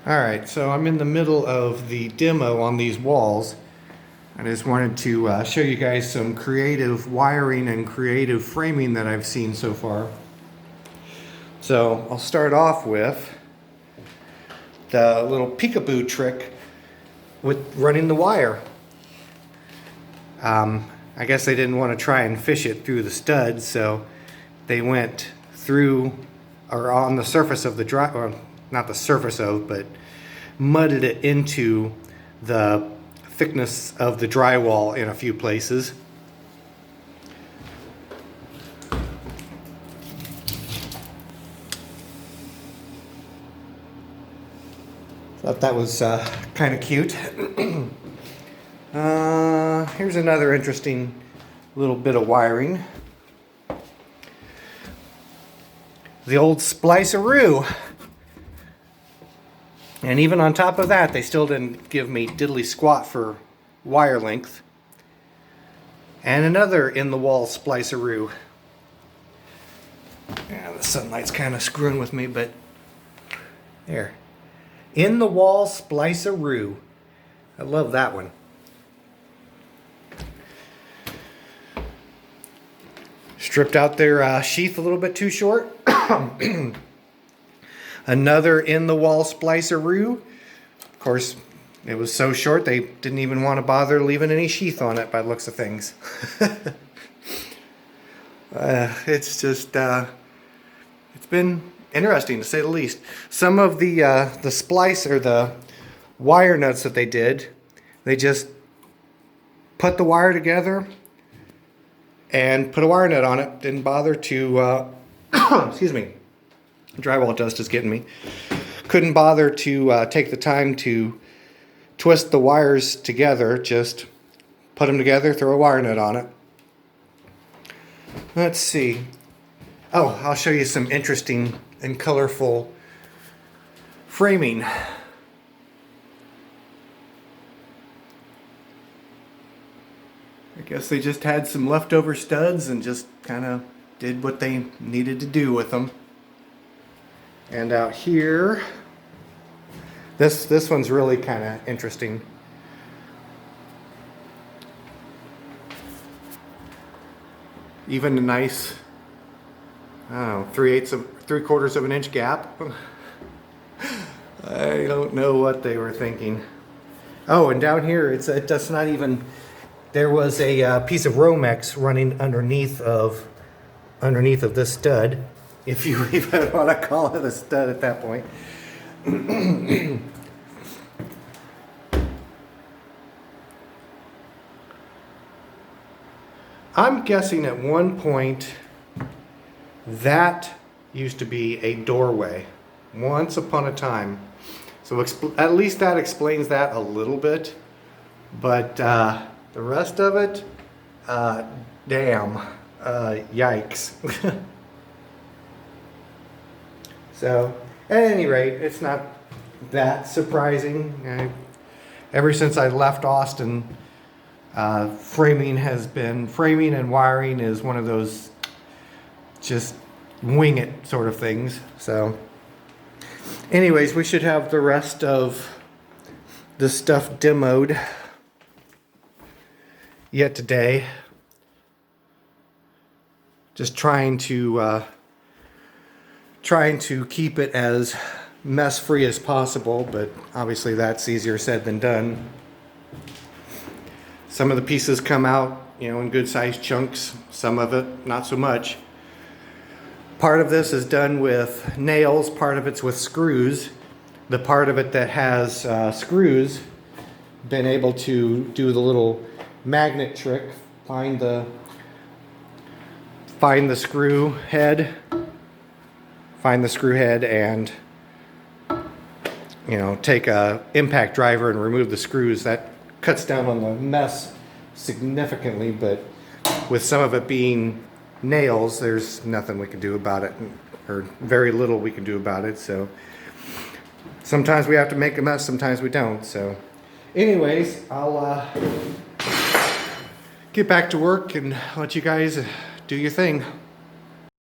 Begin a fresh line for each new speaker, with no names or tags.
Alright, so I'm in the middle of the demo on these walls. I just wanted to show you guys some creative wiring and creative framing that I've seen so far. So I'll start off with the little peekaboo trick with running the wire. I guess they didn't want to try and fish it through the studs, so they went through or on the surface of the not the surface of, but mudded it into the thickness of the drywall in a few places. Thought that was kind of cute. Here's another interesting little bit of wiring. The old spliceroo. And even on top of that, they still didn't give me diddly squat for wire length. And another in-the-wall spliceroo. Yeah, the sunlight's kind of screwing with me, but there. In-the-wall spliceroo. I love that one. Stripped out their sheath a little bit too short. Another in-the-wall spliceroo. Of course, it was so short they didn't even want to bother leaving any sheath on it by the looks of things. It's just, it's been interesting to say the least. Some of the splice or the wire nuts that they did, they just put the wire together and put a wire nut on it. Didn't bother to, excuse me. Drywall dust is getting me. Couldn't bother to take the time to twist the wires together. Just put them together, throw a wire nut on it. Let's see. Oh, I'll show you some interesting and colorful framing. I guess they just had some leftover studs and just kind of did what they needed to do with them. And out here, this one's really kind of interesting. Even a nice, I don't know, 3/4 of an inch gap. I don't know what they were thinking. Oh, and down here, it does not even. There was a piece of Romex running underneath of this stud. If you even want to call it a stud at that point. I'm guessing at one point that used to be a doorway once upon a time. So at least that explains that a little bit. But the rest of it, damn, yikes. So, at any rate, it's not that surprising. Ever since I left Austin, framing and wiring is one of those just wing it sort of things. So, anyways, we should have the rest of the stuff demoed yet today. Just trying to keep it as mess free as possible, but obviously that's easier said than done. Some of the pieces come out, in good sized chunks, some of it not so much. Part of this is done with nails, part of it's with screws. The part of it that has screws, been able to do the little magnet trick, find the screw head. Find the screw head and take a impact driver and remove the screws. That cuts down on the mess significantly, but with some of it being nails, there's nothing we can do about it, or very little we can do about it. So sometimes we have to make a mess, sometimes we don't. So anyways, I'll get back to work and let you guys do your thing.